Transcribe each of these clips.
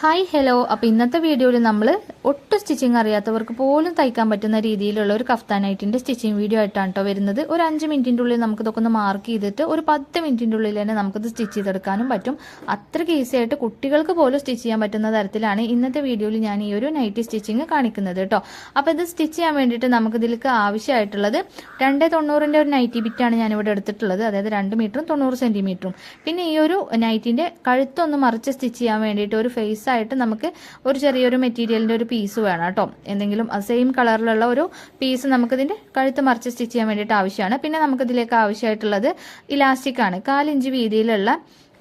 Hi hello. അപ്പോൾ ഇന്നത്തെ വീഡിയോയിൽ നമ്മൾ ഒട്ടും സ്റ്റിച്ചിങ് അറിയാത്തവർക്ക് പോലും തയ്ക്കാൻ പറ്റുന്ന രീതിയിലുള്ള ഒരു കഫ്താനൈറ്റിൻ്റെ സ്റ്റിച്ചിങ് വീഡിയോ ആയിട്ടാണ് കേട്ടോ വരുന്നത്. ഒരു 5 മിനിറ്റിൻ്റെ ഉള്ളിൽ നമുക്കിതൊക്കെ ഒന്ന് മാർക്ക് ചെയ്തിട്ട് ഒരു 10 മിനിറ്റിൻ്റെ ഉള്ളിൽ തന്നെ നമുക്കിത് സ്റ്റിച്ച് ചെയ്തെടുക്കാനും പറ്റും. അത്രയ്ക്ക് ഈസി ആയിട്ട് കുട്ടികൾക്ക് പോലും സ്റ്റിച്ച് ചെയ്യാൻ പറ്റുന്ന തരത്തിലാണ് ഇന്നത്തെ വീഡിയോയിൽ ഞാൻ ഈ ഒരു നൈറ്റി സ്റ്റിച്ചിങ് കാണിക്കുന്നത് കേട്ടോ. അപ്പോൾ ഇത് സ്റ്റിച്ച് ചെയ്യാൻ വേണ്ടിയിട്ട് നമുക്കിതിലേക്ക് ആവശ്യമായിട്ടുള്ളത് 290ൻ്റെ ഒരു നൈറ്റി ബിറ്റാണ് ഞാനിവിടെ എടുത്തിട്ടുള്ളത്. അതായത് 2 മീറ്ററും 90 സെൻറ്റിമീറ്ററും. പിന്നെ ഈ ഒരു നൈറ്റിൻ്റെ കഴുത്തൊന്ന് മറിച്ച് സ്റ്റിച്ച് ചെയ്യാൻ വേണ്ടിയിട്ട് ഒരു ഫേസ് ആയിട്ട് നമുക്ക് ഒരു ചെറിയൊരു മെറ്റീരിയലിന്റെ ഒരു പീസ് വേണം കേട്ടോ. എന്തെങ്കിലും സെയിം കളറിലുള്ള ഒരു പീസ് നമുക്ക് ഇതിന്റെ കഴുത്ത് മറിച്ച് സ്റ്റിച്ച് ചെയ്യാൻ വേണ്ടിയിട്ട് ആവശ്യമാണ്. പിന്നെ നമുക്ക് ഇതിലേക്ക് ആവശ്യമായിട്ടുള്ളത് ഇലാസ്റ്റിക് ആണ്. 4 ഇഞ്ച് വീതിയിലുള്ള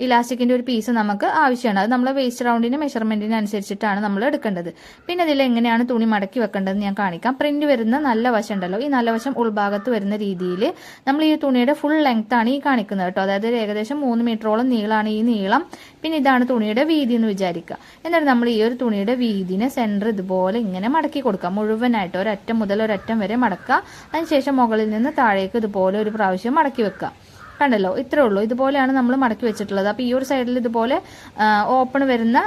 ഇലാസ്റ്റിക്കിന്റെ ഒരു പീസ് നമുക്ക് ആവശ്യമാണ്. അത് നമ്മളെ വേസ്റ്റ് റൗണ്ടിന്റെ മെഷർമെന്റിന് അനുസരിച്ചിട്ടാണ് നമ്മൾ എടുക്കേണ്ടത്. പിന്നെ ഇതിൽ എങ്ങനെയാണ് തുണി മടക്കി വെക്കേണ്ടതെന്ന് ഞാൻ കാണിക്കാം. പ്രിന്റ് വരുന്ന നല്ല വശം ഉണ്ടല്ലോ, ഈ നല്ല വശം ഉൾഭാഗത്ത് വരുന്ന രീതിയിൽ നമ്മൾ ഈ തുണിയുടെ ഫുൾ ലെങ്ത് ആണ് ഈ കാണിക്കുന്നത് കേട്ടോ. അതായത് ഏകദേശം 3 മീറ്ററോളം നീളമാണ് ഈ നീളം. പിന്നെ ഇതാണ് തുണിയുടെ വീതി എന്ന് വിചാരിക്കുക. എന്നിട്ട് നമ്മൾ ഈ ഒരു തുണിയുടെ വീതിനെ സെന്റർ ഇതുപോലെ ഇങ്ങനെ മടക്കി കൊടുക്കാം. മുഴുവനായിട്ട് ഒരറ്റം മുതൽ ഒരറ്റം വരെ മടക്കുക. അതിനുശേഷം മുകളിൽ നിന്ന് താഴേക്ക് ഇതുപോലെ ഒരു പ്രാവശ്യം മടക്കി വെക്കുക. കണ്ടല്ലോ, ഇത്രേ ഉള്ളൂ. ഇതുപോലെയാണ് നമ്മൾ മടക്കി വെച്ചിട്ടുള്ളത്. അപ്പോൾ ഈ ഒരു സൈഡിൽ ഇതുപോലെ ഓപ്പൺ വരുന്ന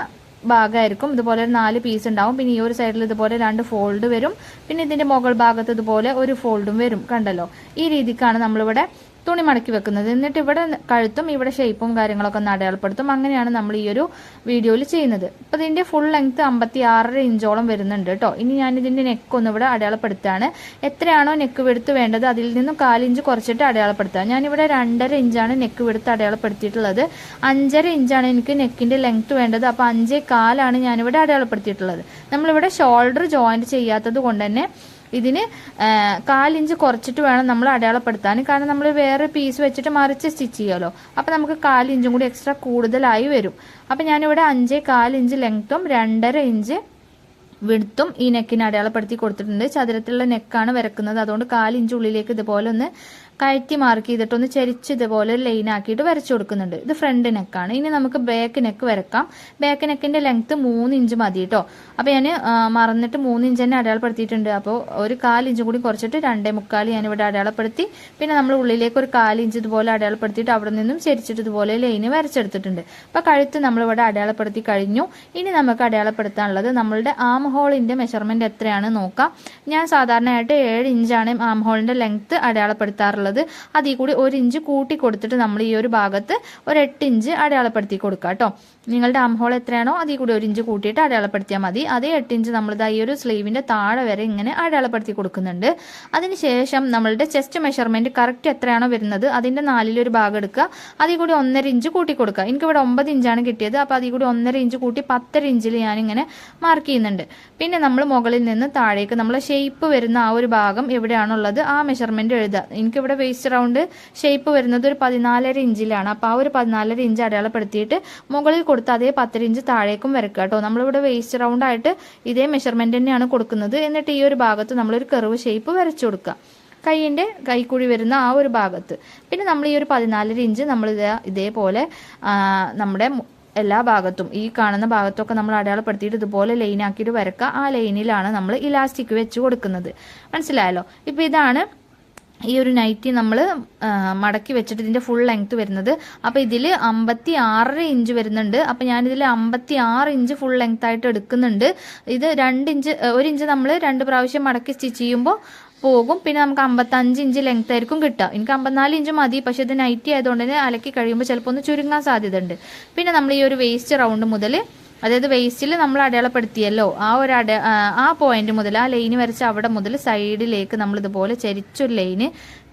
ഭാഗമായിരിക്കും. ഇതുപോലെ ഒരു 4 പീസ് ഉണ്ടാവും. പിന്നെ ഈ ഒരു സൈഡിൽ ഇതുപോലെ 2 ഫോൾഡ് വരും. പിന്നെ ഇതിന്റെ മുകൾ ഭാഗത്ത് ഇതുപോലെ ഒരു ഫോൾഡും വരും. കണ്ടല്ലോ, ഈ രീതിക്കാണ് നമ്മളിവിടെ തുണി മടക്കി വെക്കുന്നത്. എന്നിട്ട് ഇവിടെ കഴുത്തും ഇവിടെ ഷേപ്പും കാര്യങ്ങളൊക്കെ ഒന്ന് അടയാളപ്പെടുത്തും. അങ്ങനെയാണ് നമ്മൾ ഈ ഒരു വീഡിയോയിൽ ചെയ്യുന്നത്. അപ്പോൾ ഇതിന്റെ ഫുൾ ലെങ്ത് 56.5 ഇഞ്ചോളം വരുന്നുണ്ട് കേട്ടോ. ഇനി ഞാൻ ഇതിന്റെ നെക്ക് ഒന്ന് ഇവിടെ അടയാളപ്പെടുത്താണ്. എത്രയാണോ നെക്ക് വെടുത്ത് വേണ്ടത് അതിൽ നിന്നും 4 ഇഞ്ച് കുറച്ചിട്ട് അടയാളപ്പെടുത്തുക. ഞാനിവിടെ 2.5 ഇഞ്ചാണ് നെക്ക് വെടുത്ത് അടയാളപ്പെടുത്തിയിട്ടുള്ളത്. 5.5 ഇഞ്ചാണ് എനിക്ക് നെക്കിന്റെ ലെങ്ത് വേണ്ടത്. അപ്പോൾ 5.25 ഞാനിവിടെ അടയാളപ്പെടുത്തിയിട്ടുള്ളത്. നമ്മളിവിടെ ഷോൾഡർ ജോയിന്റ് ചെയ്യാത്തത് കൊണ്ട് തന്നെ ഇതിന് 4 ഇഞ്ച് കുറച്ചിട്ട് വേണം നമ്മൾ അടയാളപ്പെടുത്താൻ. കാരണം നമ്മൾ വേറെ പീസ് വെച്ചിട്ട് മറിച്ച് സ്റ്റിച്ച് ചെയ്യുമല്ലോ. അപ്പോൾ നമുക്ക് 4 ഇഞ്ചും കൂടി എക്സ്ട്രാ കൂടുതലായി വരും. അപ്പോൾ ഞാനിവിടെ 5.25 ഇഞ്ച് ലെങ്ത്തും 2.5 ഇഞ്ച് വിടുത്തും ഈ നെക്കിന് അടയാളപ്പെടുത്തി കൊടുത്തിട്ടുണ്ട്. ചതുരത്തിലുള്ള നെക്കാണ് വരക്കുന്നത്. അതുകൊണ്ട് 4 ഇഞ്ച് ഉള്ളിലേക്ക് ഇതുപോലെ ഒന്ന് കയറ്റി മാർക്ക് ചെയ്തിട്ടൊന്ന് ചരിച്ച് ഇതുപോലെ ലൈൻ ആക്കിയിട്ട് വരച്ചു കൊടുക്കുന്നുണ്ട്. ഇത് ഫ്രണ്ട് നെക്കാണ്. ഇനി നമുക്ക് ബാക്ക് നെക്ക് വരക്കാം. ബാക്ക് നെക്കിന്റെ ലെങ്ത് 3 ഇഞ്ച് മതി കേട്ടോ. അപ്പോൾ ഞാൻ മറന്നിട്ട് 3 ഇഞ്ച് തന്നെ അടയാളപ്പെടുത്തിയിട്ടുണ്ട്. അപ്പോൾ ഒരു 4 ഇഞ്ച് കൂടി കുറച്ചിട്ട് 2.25 ഞാനിവിടെ അടയാളപ്പെടുത്തി. പിന്നെ നമ്മൾ ഉള്ളിലേക്ക് ഒരു 4 ഇഞ്ച് ഇതുപോലെ അടയാളപ്പെടുത്തിയിട്ട് അവിടെ നിന്നും ചരിച്ചിട്ട് ഇതുപോലെ ലൈന് വരച്ചെടുത്തിട്ടുണ്ട്. അപ്പോൾ കഴുത്ത് നമ്മളിവിടെ അടയാളപ്പെടുത്തി കഴിഞ്ഞു. ഇനി നമുക്ക് അടയാളപ്പെടുത്താനുള്ളത് നമ്മളുടെ ആം ഹോളിന്റെ മെഷർമെന്റ് എത്രയാണ് നോക്കാം. ഞാൻ സാധാരണയായിട്ട് 7 ഇഞ്ചാണ് ആം ഹോളിന്റെ ലെങ്ത് അടയാളപ്പെടുത്താറുള്ളത്. അതിൽ കൂടി 1 ഇഞ്ച് കൂട്ടി കൊടുത്തിട്ട് നമ്മൾ ഈ ഒരു ഭാഗത്ത് ഒരു 8 ഇഞ്ച് അടയാളപ്പെടുത്തി കൊടുക്കുക കേട്ടോ. നിങ്ങളുടെ ആം ഹോൾ എത്രയാണോ അതിൽ കൂടി 1 ഇഞ്ച് കൂട്ടിയിട്ട് അടയാളപ്പെടുത്തിയാൽ മതി. അതേ 8 ഇഞ്ച് നമ്മൾ ഈ ഒരു സ്ലീവിന്റെ താഴെ വരെ ഇങ്ങനെ അടയാളപ്പെടുത്തി കൊടുക്കുന്നുണ്ട്. അതിനുശേഷം നമ്മളുടെ ചെസ്റ്റ് മെഷർമെന്റ് കറക്റ്റ് എത്രയാണോ വരുന്നത് അതിന്റെ 4-ൽ 1 ഭാഗം എടുക്കുക. അതിൽ കൂടി 1.5 ഇഞ്ച് കൂട്ടി കൊടുക്കുക. എനിക്കിവിടെ 9 ഇഞ്ചാണ് കിട്ടിയത്. അപ്പോൾ അതിൽ കൂടി 1.5 ഇഞ്ച് കൂട്ടി 10.5 ഇഞ്ചിൽ ഞാനിങ്ങനെ മാർക്ക് ചെയ്യുന്നുണ്ട്. പിന്നെ നമ്മൾ മുകളിൽ നിന്ന് താഴേക്ക് നമ്മളെ ഷേപ്പ് വരുന്ന ആ ഒരു ഭാഗം എവിടെയാണുള്ളത് ആ മെഷർമെന്റ് എഴുതുക. എനിക്കിവിടെ വേസ്റ്റ് റൗണ്ട് ഷേപ്പ് വരുന്നത് ഒരു 14.5 ഇഞ്ചിലാണ്. അപ്പോൾ ആ ഒരു 14.5 ഇഞ്ച് അടയാളപ്പെടുത്തിയിട്ട് മുകളിൽ കൊടുത്ത് അതേ 10 ഇഞ്ച് താഴേക്കും വരക്കുക കേട്ടോ. നമ്മളിവിടെ വേസ്റ്റ് റൗണ്ട് ആയിട്ട് ഇതേ മെഷർമെന്റ് തന്നെയാണ് കൊടുക്കുന്നത്. എന്നിട്ട് ഈ ഒരു ഭാഗത്ത് നമ്മളൊരു കർവ് ഷേപ്പ് വരച്ചു കൊടുക്കുക, കൈയിൻ്റെ കൈക്കുഴി വരുന്ന ആ ഒരു ഭാഗത്ത്. പിന്നെ നമ്മൾ ഈ ഒരു 14.5 ഇഞ്ച് നമ്മൾ ഇതേപോലെ നമ്മുടെ എല്ലാ ഭാഗത്തും ഈ കാണുന്ന ഭാഗത്തൊക്കെ നമ്മൾ അടയാളപ്പെടുത്തിയിട്ട് ഇതുപോലെ ലൈനാക്കിയിട്ട് വരക്കുക. ആ ലൈനിലാണ് നമ്മൾ ഇലാസ്റ്റിക് വെച്ച് കൊടുക്കുന്നത്. മനസ്സിലായല്ലോ? ഇപ്പോൾ ഇതാണ് ഈ ഒരു നൈറ്റി നമ്മൾ മടക്കി വെച്ചിട്ട് ഇതിന്റെ ഫുൾ ലെങ്ത് വരുന്നത്. അപ്പോൾ ഇതിൽ 56 ഇഞ്ച് വരുന്നുണ്ട്. അപ്പോൾ ഞാനിതിൽ 56 ഇഞ്ച് ഫുൾ ലെങ്ത് ആയിട്ട് എടുക്കുന്നുണ്ട്. ഇത് 1 ഇഞ്ച് നമ്മൾ 2 പ്രാവശ്യം മടക്കി സ്റ്റിച്ച് ചെയ്യുമ്പോൾ പോകും. പിന്നെ നമുക്ക് 55 ഇഞ്ച് ലെങ്ത് ആയിരിക്കും കിട്ടുക. എനിക്ക് 54 ഇഞ്ച് മതി. പക്ഷെ ഇത് നൈറ്റി ആയതുകൊണ്ട് തന്നെ അലക്കി കഴിയുമ്പോൾ ചിലപ്പോൾ ഒന്ന് ചുരുങ്ങാൻ സാധ്യത ഉണ്ട്. പിന്നെ നമ്മൾ ഈ ഒരു വേസ്റ്റ് റൗണ്ട് മുതൽ, അതായത് വേസ്റ്റിൽ നമ്മൾ അടയാളപ്പെടുത്തിയല്ലോ ആ പോയിന്റ് മുതൽ ആ ലൈന് വരച്ച് അവിടെ മുതൽ സൈഡിലേക്ക് നമ്മൾ ഇതുപോലെ ചരിച്ചൊരു ലൈന്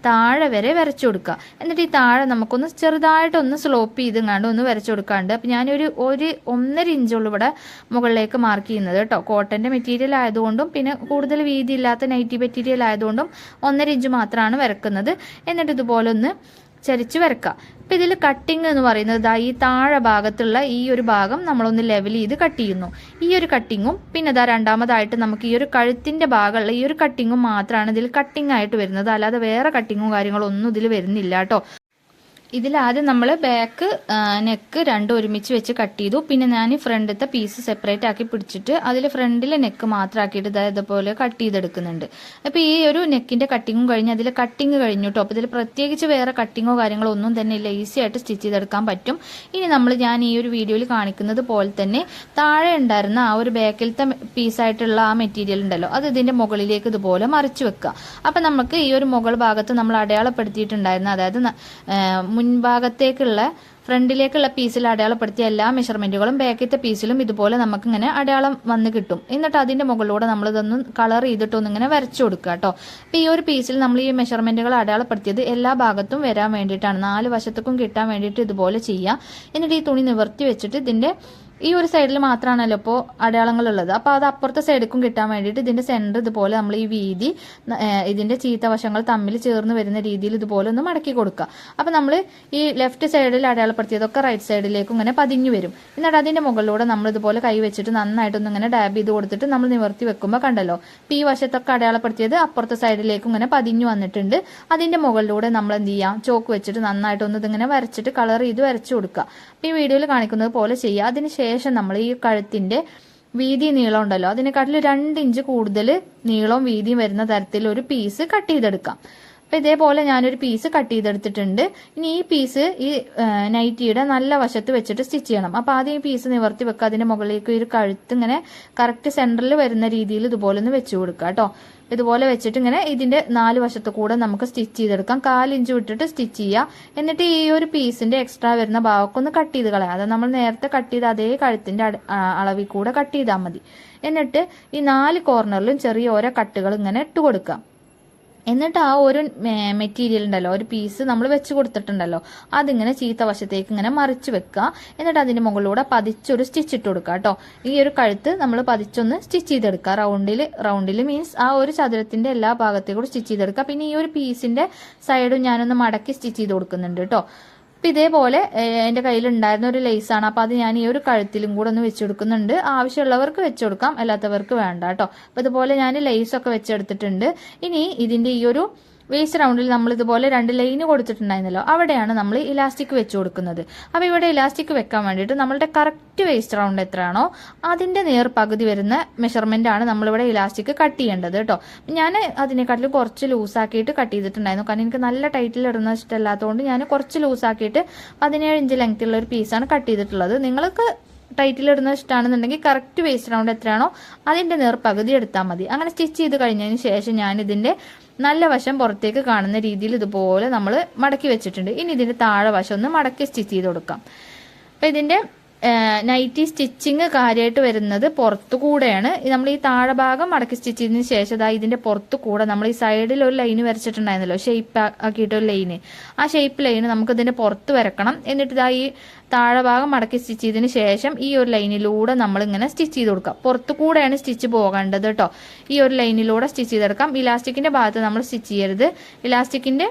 താഴെ വരെ വരച്ചു കൊടുക്കുക. എന്നിട്ട് ഈ താഴെ നമുക്കൊന്ന് ചെറുതായിട്ടൊന്ന് സ്ലോപ്പ് ചെയ്തെങ്ങാണ്ട് ഒന്ന് വരച്ചു കൊടുക്കാണ്ട്. അപ്പം ഞാനൊരു 1.5 ഇഞ്ചുള്ളൂ ഇവിടെ മുകളിലേക്ക് മാർക്ക് ചെയ്യുന്നത് കേട്ടോ. കോട്ടൻ്റെ മെറ്റീരിയൽ ആയതുകൊണ്ടും പിന്നെ കൂടുതൽ വീതി ഇല്ലാത്ത നൈറ്റി മെറ്റീരിയൽ ആയതുകൊണ്ടും 1.5 ഇഞ്ച് മാത്രമാണ് വരക്കുന്നത്. എന്നിട്ട് ഇതുപോലെ ഒന്ന് ചരിച്ച് വരക്കുക. അപ്പം ഇതിൽ കട്ടിങ് എന്ന് പറയുന്നത് ഈ താഴെ ഭാഗത്തുള്ള ഈ ഒരു ഭാഗം നമ്മളൊന്ന് ലെവൽ ചെയ്ത് കട്ട് ചെയ്യുന്നു. ഈ ഒരു കട്ടിങ്ങും പിന്നെ രണ്ടാമതായിട്ട് നമുക്ക് ഈ ഒരു കഴുത്തിൻ്റെ ഭാഗമുള്ള ഈ ഒരു കട്ടിങ്ങും മാത്രമാണ് ഇതിൽ കട്ടിങ് ആയിട്ട് വരുന്നത്. അല്ലാതെ വേറെ കട്ടിങ്ങും കാര്യങ്ങളും ഒന്നും ഇതിൽ വരുന്നില്ല കേട്ടോ. ഇതിലാദ്യം നമ്മൾ ബാക്ക് നെക്ക് രണ്ടും ഒരുമിച്ച് വെച്ച് കട്ട് ചെയ്തു. പിന്നെ ഞാൻ ഫ്രണ്ടിലത്തെ പീസ് സെപ്പറേറ്റ് ആക്കി പിടിച്ചിട്ട് അതിൽ ഫ്രണ്ടിലെ നെക്ക് മാത്രം ആക്കിയിട്ട് ഇതേപോലെ കട്ട് ചെയ്തെടുക്കുന്നുണ്ട്. അപ്പോൾ ഈ ഒരു നെക്കിന്റെ കട്ടിങ്ങും കഴിഞ്ഞ് അതിൽ കട്ടിങ് കഴിഞ്ഞു കേട്ടോ. അപ്പോൾ ഇതിൽ പ്രത്യേകിച്ച് വേറെ കട്ടിങ്ങോ കാര്യങ്ങളോ ഒന്നും തന്നെ ഇല്ല, ഈസി ആയിട്ട് സ്റ്റിച്ച് ചെയ്തെടുക്കാൻ പറ്റും. ഇനി ഞാൻ ഈ ഒരു വീഡിയോയിൽ കാണിക്കുന്നത് പോലെ തന്നെ താഴെ ഉണ്ടായിരുന്ന ആ ഒരു ബാക്കിലത്തെ പീസായിട്ടുള്ള ആ മെറ്റീരിയൽ ഉണ്ടല്ലോ, അത് ഇതിന്റെ മുകളിലേക്ക് ഇതുപോലെ മറിച്ച് വെക്കുക. അപ്പം നമുക്ക് ഈ ഒരു മുകൾ ഭാഗത്ത് നമ്മൾ അടയാളപ്പെടുത്തിയിട്ടുണ്ടായിരുന്ന, അതായത് മുൻഭാഗത്തേക്കുള്ള ഫ്രണ്ടിലേക്കുള്ള പീസിൽ അടയാളപ്പെടുത്തിയ എല്ലാ മെഷർമെന്റുകളും ബാക്കിലത്തെ പീസിലും ഇതുപോലെ നമുക്ക് ഇങ്ങനെ അടയാളം വന്ന് കിട്ടും. എന്നിട്ട് അതിന്റെ മുകളിലൂടെ നമ്മൾ ഇതൊന്ന് കളർ ചെയ്തിട്ടൊന്ന് ഇങ്ങനെ വരച്ചു കൊടുക്കുക കേട്ടോ. അപ്പൊ ഈ ഒരു പീസിൽ നമ്മൾ ഈ മെഷർമെന്റുകൾ അടയാളപ്പെടുത്തിയത് എല്ലാ ഭാഗത്തും വരാൻ വേണ്ടിയിട്ടാണ്, 4 വശത്തേക്കും കിട്ടാൻ വേണ്ടിയിട്ട് ഇതുപോലെ ചെയ്യാം. എന്നിട്ട് ഈ തുണി നിവർത്തി വെച്ചിട്ട് ഇതിന്റെ ഈ ഒരു സൈഡിൽ മാത്രമാണല്ലോ ഇപ്പോൾ അടയാളങ്ങളുള്ളത്. അപ്പോൾ അത് അപ്പുറത്തെ സൈഡിലേക്കും കിട്ടാൻ വേണ്ടിയിട്ട് ഇതിന്റെ സെന്റർ ഇതുപോലെ നമ്മൾ ഈ വീതി ഇതിന്റെ ചീത്ത വശങ്ങൾ തമ്മിൽ ചേർന്ന് വരുന്ന രീതിയിൽ ഇതുപോലെ ഒന്ന് മടക്കി കൊടുക്കുക. അപ്പോൾ നമ്മൾ ഈ ലെഫ്റ്റ് സൈഡിൽ അടയാളപ്പെടുത്തിയതൊക്കെ റൈറ്റ് സൈഡിലേക്കും ഇങ്ങനെ പതിഞ്ഞു വരും. എന്നിട്ട് അതിന്റെ മുകളിലൂടെ നമ്മൾ ഇതുപോലെ കൈ വെച്ചിട്ട് നന്നായിട്ടൊന്ന് ഇങ്ങനെ ഡാബ് ചെയ്ത് കൊടുത്തിട്ട് നമ്മൾ നിവർത്തി വെക്കുമ്പോൾ കണ്ടല്ലോ, ഇപ്പോൾ ഈ വശത്തൊക്കെ അടയാളപ്പെടുത്തിയത് അപ്പുറത്തെ സൈഡിലേക്കും ഇങ്ങനെ പതിഞ്ഞു വന്നിട്ടുണ്ട്. അതിന്റെ മുകളിലൂടെ നമ്മൾ എന്ത് ചെയ്യാം, ചോക്ക് വെച്ചിട്ട് നന്നായിട്ടൊന്ന് ഇതിങ്ങനെ വരച്ചിട്ട് കളർ ചെയ്ത് വരച്ചു കൊടുക്കുക. അപ്പോൾ ഈ വീഡിയോയിൽ കാണിക്കുന്നത് പോലെ ചെയ്യുക. അതിന് ശേഷം നമ്മൾ ഈ കഴുത്തിന്റെ വീതി നീളം ഉണ്ടല്ലോ, അതിനെക്കാട്ടിൽ 2 ഇഞ്ച് കൂടുതൽ നീളവും വീതിയും വരുന്ന തരത്തിൽ ഒരു പീസ് കട്ട് ചെയ്തെടുക്കാം. അപ്പൊ ഇതേപോലെ ഞാനൊരു പീസ് കട്ട് ചെയ്തെടുത്തിട്ടുണ്ട്. ഇനി ഈ പീസ് ഈ നൈറ്റിയുടെ നല്ല വശത്ത് വെച്ചിട്ട് സ്റ്റിച്ച് ചെയ്യണം. അപ്പൊ ആദ്യം ഈ പീസ് നിവർത്തി വെക്കുക. അതിന്റെ മുകളിലേക്ക് ഒരു കഴുത്ത് ഇങ്ങനെ കറക്റ്റ് സെന്ററിൽ വരുന്ന രീതിയിൽ ഇതുപോലെ ഒന്ന് വെച്ചു കൊടുക്കുക കേട്ടോ. ഇതുപോലെ വെച്ചിട്ട് ഇങ്ങനെ ഇതിന്റെ 4 വശത്ത് കൂടെ നമുക്ക് സ്റ്റിച്ച് ചെയ്തെടുക്കാം. 4 ഇഞ്ച് വിട്ടിട്ട് സ്റ്റിച്ച് ചെയ്യുക. എന്നിട്ട് ഈ ഒരു പീസിന്റെ എക്സ്ട്രാ വരുന്ന ഭാഗമൊക്കെ ഒന്ന് കട്ട് ചെയ്ത് കളയാം. അത് നമ്മൾ നേരത്തെ കട്ട് ചെയ്ത അതേ കഴുത്തിന്റെ അളവിൽ കൂടെ കട്ട് ചെയ്താൽ മതി. എന്നിട്ട് ഈ 4 കോർണറിലും ചെറിയ ഓരോ കട്ടുകൾ ഇങ്ങനെ ഇട്ട് കൊടുക്കാം. എന്നിട്ട് ആ ഒരു മെറ്റീരിയൽ ഉണ്ടല്ലോ, ഒരു പീസ് നമ്മൾ വെച്ച് കൊടുത്തിട്ടുണ്ടല്ലോ, അതിങ്ങനെ ചീത്ത വശത്തേക്ക് ഇങ്ങനെ മറിച്ച് വെക്കുക. എന്നിട്ട് അതിന്റെ മുകളിലൂടെ പതിച്ചൊരു സ്റ്റിച്ച് ഇട്ട് കൊടുക്കുക കേട്ടോ. ഈ ഒരു കഴുത്ത് നമ്മൾ പതിച്ചൊന്ന് സ്റ്റിച്ച് ചെയ്തെടുക്കുക. റൗണ്ടിൽ മീൻസ് ആ ഒരു ചതുരത്തിന്റെ എല്ലാ ഭാഗത്തേക്കും സ്റ്റിച്ച് ചെയ്തെടുക്കുക. പിന്നെ ഈ ഒരു പീസിന്റെ സൈഡും ഞാനൊന്ന് മടക്കി സ്റ്റിച്ച് ചെയ്ത് കൊടുക്കുന്നുണ്ട് കേട്ടോ. അപ്പം ഇതേപോലെ എൻ്റെ കയ്യിലുണ്ടായിരുന്ന ഒരു ലേസാണ്. അപ്പോൾ അത് ഞാൻ ഈ ഒരു കഴുത്തിലും കൂടെ ഒന്ന് വെച്ച് കൊടുക്കുന്നുണ്ട്. ആവശ്യമുള്ളവർക്ക് വെച്ച് കൊടുക്കാം, അല്ലാത്തവർക്ക് വേണ്ട കേട്ടോ. അപ്പോൾ ഇതുപോലെ ഞാൻ ലേസൊക്കെ വെച്ചെടുത്തിട്ടുണ്ട്. ഇനി ഇതിൻ്റെ ഈ ഒരു വേസ്റ്റ് റൗണ്ടിൽ നമ്മൾ ഇതുപോലെ 2 ലൈന് കൊടുത്തിട്ടുണ്ടായിരുന്നല്ലോ, അവിടെയാണ് നമ്മൾ ഇലാസ്റ്റിക് വെച്ച് കൊടുക്കുന്നത്. അപ്പോൾ ഇവിടെ ഇലാസ്റ്റിക് വെക്കാൻ വേണ്ടിയിട്ട് നമ്മളുടെ കറക്റ്റ് വേസ്റ്റ് റൗണ്ട് എത്രയാണോ അതിന്റെ നേർ പകുതി വരുന്ന മെഷർമെന്റ് ആണ് നമ്മളിവിടെ ഇലാസ്റ്റിക് കട്ട് ചെയ്യേണ്ടത് കേട്ടോ. ഞാൻ അതിനെക്കാട്ടിലും കുറച്ച് ലൂസാക്കിയിട്ട് കട്ട് ചെയ്തിട്ടുണ്ടായിരുന്നു. കാരണം എനിക്ക് നല്ല ടൈറ്റിൽ ഇടുന്ന ഇഷ്ടമല്ലാത്തതുകൊണ്ട് ഞാൻ കുറച്ച് ലൂസാക്കിയിട്ട് 17 ഇഞ്ച് ലെങ്ത്തുള്ള ഒരു പീസാണ് കട്ട് ചെയ്തിട്ടുള്ളത്. നിങ്ങൾക്ക് ടൈറ്റിൽ ഇടുന്നത് ഇഷ്ടമാണെന്നുണ്ടെങ്കിൽ കറക്റ്റ് വേസ്റ്റ് റൗണ്ട് എത്രയാണോ അതിന്റെ നേർ പകുതി എടുത്താൽ മതി. അങ്ങനെ സ്റ്റിച്ച് ചെയ്ത് കഴിഞ്ഞതിന് ശേഷം ഞാൻ ഇതിന്റെ നല്ല വശം പുറത്തേക്ക് കാണുന്ന രീതിയിൽ ഇതുപോലെ നമ്മൾ മടക്കി വെച്ചിട്ടുണ്ട്. ഇനി ഇതിന്റെ താഴെ വശം ഒന്ന് മടക്കി സ്റ്റിച്ച് ചെയ്ത് കൊടുക്കാം. അപ്പൊ ഇതിന്റെ നൈറ്റി സ്റ്റിച്ചിങ് കാര്യമായിട്ട് വരുന്നത് പുറത്തു കൂടെയാണ്. നമ്മൾ ഈ താഴെ ഭാഗം മടക്കി സ്റ്റിച്ച് ചെയ്തതിന് ശേഷം ഇതിന്റെ പുറത്തു കൂടെ നമ്മൾ ഈ സൈഡിൽ ഒരു ലൈന് വരച്ചിട്ടുണ്ടായിരുന്നല്ലോ, ഷേപ്പ് ആക്കിയിട്ടൊരു ലൈന്, ആ ഷേപ്പ് ലൈന് നമുക്ക് ഇതിന്റെ പുറത്ത് വരക്കണം. എന്നിട്ട് ഈ താഴെ ഭാഗം മടക്കി സ്റ്റിച്ച് ചെയ്തതിന് ശേഷം ഈ ഒരു ലൈനിലൂടെ നമ്മൾ ഇങ്ങനെ സ്റ്റിച്ച് ചെയ്ത് കൊടുക്കാം. പുറത്തു കൂടെയാണ് സ്റ്റിച്ച് പോകേണ്ടത് കേട്ടോ. ഈ ഒരു ലൈനിലൂടെ സ്റ്റിച്ച് ചെയ്തെടുക്കാം. ഇലാസ്റ്റിക്കിന്റെ ഭാഗത്ത് നമ്മൾ സ്റ്റിച്ച് ചെയ്യരുത്. ഇലാസ്റ്റിക്കിന്റെ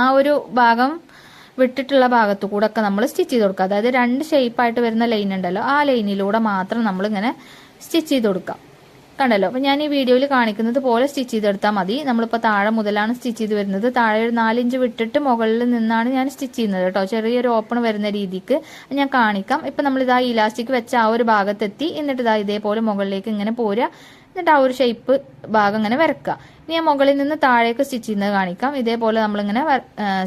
ആ ഒരു ഭാഗം വിട്ടിട്ടുള്ള ഭാഗത്തു കൂടെ ഒക്കെ നമ്മൾ സ്റ്റിച്ച് ചെയ്ത് കൊടുക്കുക. അതായത് 2 ഷേപ്പായിട്ട് വരുന്ന ലൈൻ ഉണ്ടല്ലോ, ആ ലൈനിലൂടെ മാത്രം നമ്മളിങ്ങനെ സ്റ്റിച്ച് ചെയ്ത് കൊടുക്കാം. കണ്ടല്ലോ, അപ്പം ഞാൻ ഈ വീഡിയോയിൽ കാണിക്കുന്നത് പോലെ സ്റ്റിച്ച് ചെയ്തെടുത്താൽ മതി. നമ്മളിപ്പോൾ താഴെ മുതലാണ് സ്റ്റിച്ച് ചെയ്ത് വരുന്നത്. താഴെ ഒരു 4 ഇഞ്ച് വിട്ടിട്ട് മുകളിൽ നിന്നാണ് ഞാൻ സ്റ്റിച്ച് ചെയ്യുന്നത് കേട്ടോ. ചെറിയൊരു ഓപ്പൺ വരുന്ന രീതിക്ക് ഞാൻ കാണിക്കാം. ഇപ്പം നമ്മളിതാ ഇലാസ്റ്റിക് വെച്ച ആ ഒരു ഭാഗത്തെത്തി. എന്നിട്ട് ഇതാ ഇതേപോലെ മുകളിലേക്ക് ഇങ്ങനെ പോരുക. എന്നിട്ട് ആ ഒരു ഷേപ്പ് ഭാഗം ഇങ്ങനെ വരക്കുക. ഇനി ഞാൻ മുകളിൽ നിന്ന് താഴേക്ക് സ്റ്റിച്ച് ചെയ്യുന്നത് കാണിക്കാം. ഇതേപോലെ നമ്മളിങ്ങനെ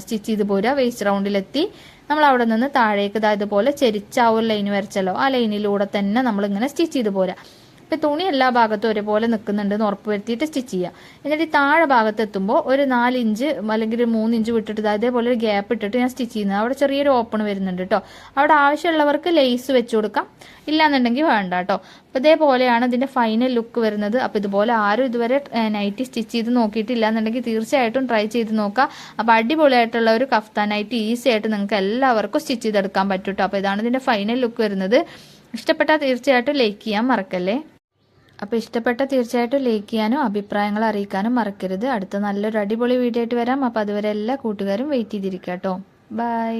സ്റ്റിച്ച് ചെയ്ത് പോരുക. വേസ്റ്റ് റൗണ്ടിലെത്തി നമ്മൾ അവിടെ നിന്ന് താഴേക്ക് ഇതുപോലെ ചെരിച്ച ആ ഒരു ലൈൻ വരച്ചല്ലോ, ആ ലൈനിലൂടെ തന്നെ നമ്മളിങ്ങനെ സ്റ്റിച്ച് ചെയ്ത് പോരാ. ഇപ്പം തുണി എല്ലാ ഭാഗത്തും ഒരേപോലെ നിൽക്കുന്നുണ്ടെന്ന് ഉറപ്പ് വരുത്തിയിട്ട് സ്റ്റിച്ച് ചെയ്യുക. എന്നിട്ട് ഈ താഴെ ഭാഗത്ത് എത്തുമ്പോൾ ഒരു 4 ഇഞ്ച് അല്ലെങ്കിൽ ഒരു 3 ഇഞ്ച് വിട്ടിട്ട് അതേപോലെ ഒരു ഗ്യാപ്പ് ഇട്ടിട്ട് ഞാൻ സ്റ്റിച്ച് ചെയ്യുന്നത്. അവിടെ ചെറിയൊരു ഓപ്പൺ വരുന്നുണ്ട് കേട്ടോ. അവിടെ ആവശ്യമുള്ളവർക്ക് ലേസ് വെച്ച് കൊടുക്കാം, ഇല്ലാന്നുണ്ടെങ്കിൽ വേണ്ട കേട്ടോ. അപ്പോൾ ഇതേപോലെയാണ് ഇതിന്റെ ഫൈനൽ ലുക്ക് വരുന്നത്. അപ്പോൾ ഇതുപോലെ ആരും ഇതുവരെ നൈറ്റി സ്റ്റിച്ച് ചെയ്ത് നോക്കിയിട്ടില്ല എന്നുണ്ടെങ്കിൽ തീർച്ചയായിട്ടും ട്രൈ ചെയ്ത് നോക്കുക. അപ്പോൾ അടിപൊളിയായിട്ടുള്ള ഒരു കഫ്താൻ നൈറ്റി ഈസി ആയിട്ട് നിങ്ങൾക്ക് എല്ലാവർക്കും സ്റ്റിച്ച് ചെയ്തെടുക്കാൻ പറ്റും കേട്ടോ. അപ്പോൾ ഇതാണ് ഇതിന്റെ ഫൈനൽ ലുക്ക് വരുന്നത്. ഇഷ്ടപ്പെട്ടാൽ തീർച്ചയായിട്ടും ലൈക്ക് ചെയ്യാൻ മറക്കല്ലേ. അപ്പോൾ ഇഷ്ടപ്പെട്ട തീർച്ചയായിട്ടും ലൈക്ക് ചെയ്യാനും അഭിപ്രായങ്ങൾ അറിയിക്കാനും മറക്കരുത്. അടുത്ത നല്ലൊരു അടിപൊളി വീഡിയോ ആയിട്ട് വരാം. അപ്പോൾ അതുവരെ എല്ലാ കൂട്ടുകാരും വെയിറ്റ് ചെയ്തിരിക്കാം കേട്ടോ. ബൈ.